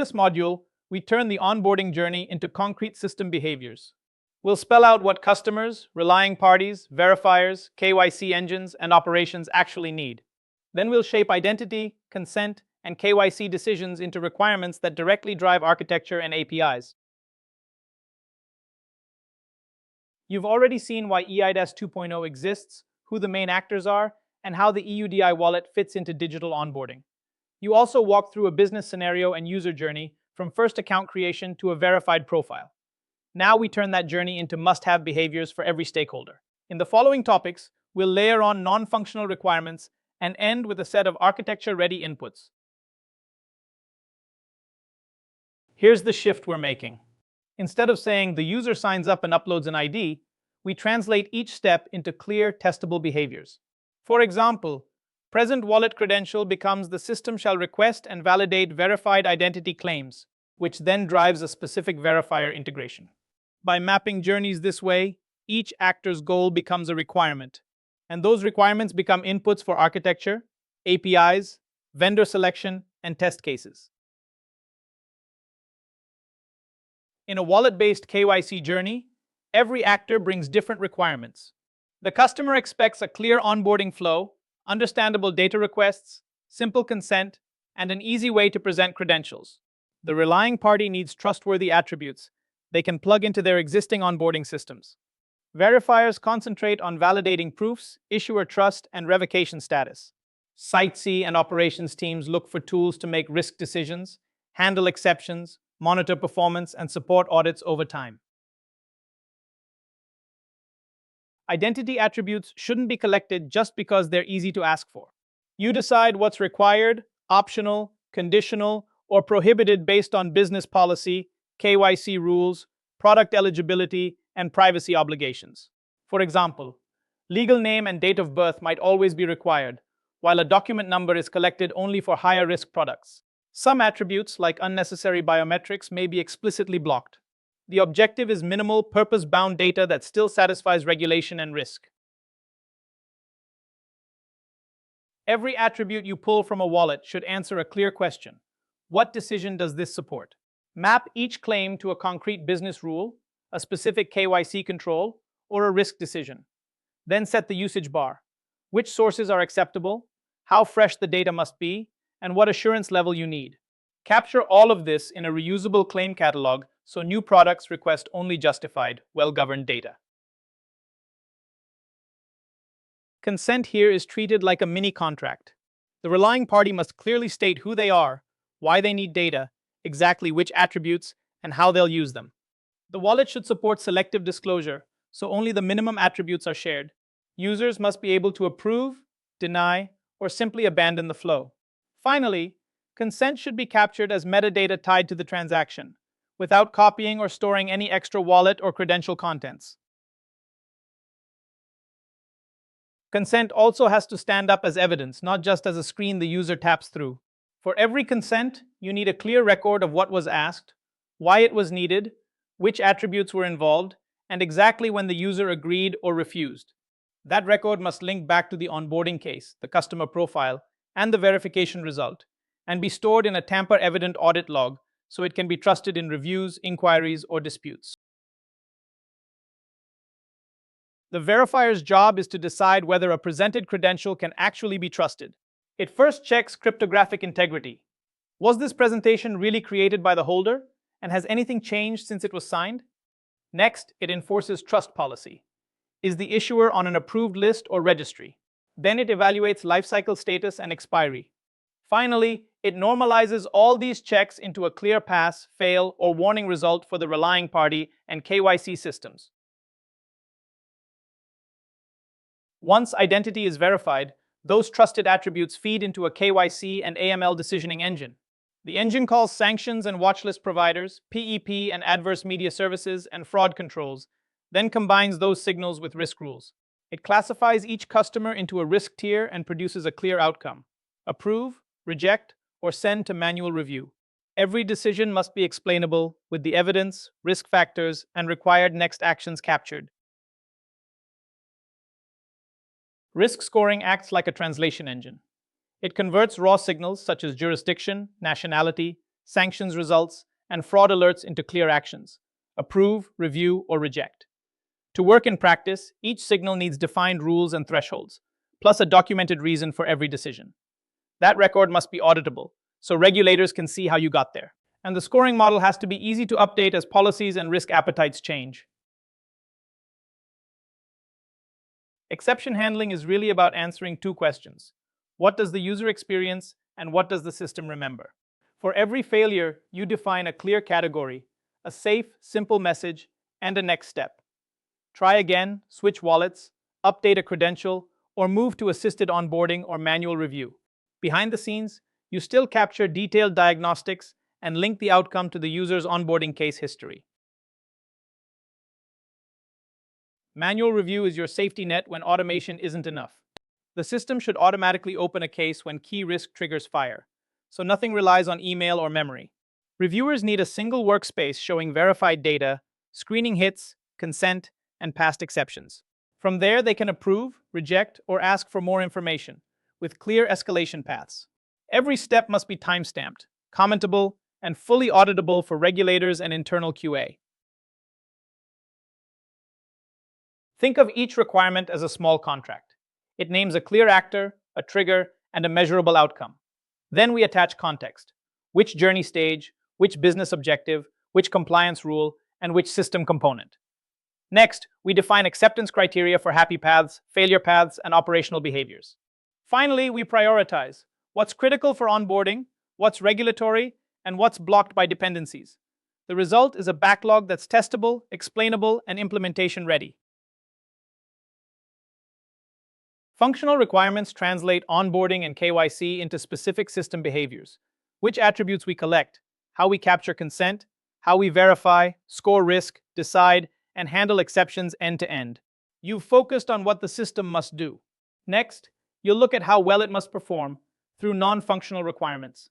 this module, we turn the onboarding journey into concrete system behaviors. We'll spell out what customers, relying parties, verifiers, KYC engines, and operations actually need. Then we'll shape identity, consent, and KYC decisions into requirements that directly drive architecture and APIs. You've already seen why eIDAS 2.0 exists, who the main actors are, and how the EUDI wallet fits into digital onboarding. You also walked through a business scenario and user journey from first account creation to a verified profile. Now we turn that journey into must-have behaviors for every stakeholder. In the following topics, we'll layer on non-functional requirements and end with a set of architecture-ready inputs. Here's the shift we're making. Instead of saying the user signs up and uploads an ID, we translate each step into clear, testable behaviors. For example, present wallet credential becomes the system shall request and validate verified identity claims, which then drives a specific verifier integration. By mapping journeys this way, each actor's goal becomes a requirement, and those requirements become inputs for architecture, APIs, vendor selection, and test cases. In a wallet-based KYC journey, every actor brings different requirements. The customer expects a clear onboarding flow, understandable data requests, simple consent, and an easy way to present credentials. The relying party needs trustworthy attributes they can plug into their existing onboarding systems. Verifiers concentrate on validating proofs, issuer trust, and revocation status. Site C and operations teams look for tools to make risk decisions, handle exceptions, monitor performance, and support audits over time. Identity attributes shouldn't be collected just because they're easy to ask for. You decide what's required, optional, conditional, or prohibited based on business policy, KYC rules, product eligibility, and privacy obligations. For example, legal name and date of birth might always be required, while a document number is collected only for higher risk products. Some attributes, like unnecessary biometrics, may be explicitly blocked. The objective is minimal, purpose-bound data that still satisfies regulation and risk. Every attribute you pull from a wallet should answer a clear question. What decision does this support? Map each claim to a concrete business rule, a specific KYC control, or a risk decision. Then set the usage bar. Which sources are acceptable, how fresh the data must be, and what assurance level you need. Capture all of this in a reusable claim catalog so new products request only justified, well-governed data. Consent here is treated like a mini contract. The relying party must clearly state who they are, why they need data, exactly which attributes, and how they'll use them. The wallet should support selective disclosure, so only the minimum attributes are shared. Users must be able to approve, deny, or simply abandon the flow. Finally, consent should be captured as metadata tied to the transaction, without copying or storing any extra wallet or credential contents. Consent also has to stand up as evidence, not just as a screen the user taps through. For every consent, you need a clear record of what was asked, why it was needed, which attributes were involved, and exactly when the user agreed or refused. That record must link back to the onboarding case, the customer profile, and the verification result, and be stored in a tamper-evident audit log so it can be trusted in reviews, inquiries, or disputes. The verifier's job is to decide whether a presented credential can actually be trusted. It first checks cryptographic integrity. Was this presentation really created by the holder, and has anything changed since it was signed? Next, it enforces trust policy. Is the issuer on an approved list or registry? Then it evaluates lifecycle status and expiry. Finally, it normalizes all these checks into a clear pass, fail, or warning result for the relying party and KYC systems. Once identity is verified, those trusted attributes feed into a KYC and AML decisioning engine. The engine calls sanctions and watchlist providers, PEP and adverse media services, and fraud controls, then combines those signals with risk rules. It classifies each customer into a risk tier and produces a clear outcome: approve, reject, or send to manual review. Every decision must be explainable, with the evidence, risk factors, and required next actions captured. Risk scoring acts like a translation engine. It converts raw signals such as jurisdiction, nationality, sanctions results, and fraud alerts into clear actions: approve, review, or reject. To work in practice, each signal needs defined rules and thresholds, plus a documented reason for every decision. That record must be auditable, so regulators can see how you got there. And the scoring model has to be easy to update as policies and risk appetites change. Exception handling is really about answering two questions. What does the user experience, and what does the system remember? For every failure, you define a clear category, a safe, simple message, and a next step. Try again, switch wallets, update a credential, or move to assisted onboarding or manual review. Behind the scenes, you still capture detailed diagnostics and link the outcome to the user's onboarding case history. Manual review is your safety net when automation isn't enough. The system should automatically open a case when key risk triggers fire, so nothing relies on email or memory. Reviewers need a single workspace showing verified data, screening hits, consent, and past exceptions. From there, they can approve, reject, or ask for more information, with clear escalation paths. Every step must be timestamped, commentable, and fully auditable for regulators and internal QA. Think of each requirement as a small contract. It names a clear actor, a trigger, and a measurable outcome. Then we attach context: which journey stage, which business objective, which compliance rule, and which system component. Next, we define acceptance criteria for happy paths, failure paths, and operational behaviors. Finally, we prioritize what's critical for onboarding, what's regulatory, and what's blocked by dependencies. The result is a backlog that's testable, explainable, and implementation ready. Functional requirements translate onboarding and KYC into specific system behaviors: which attributes we collect, how we capture consent, how we verify, score risk, decide, and handle exceptions end-to-end. You've focused on what the system must do. Next, you'll look at how well it must perform through non-functional requirements.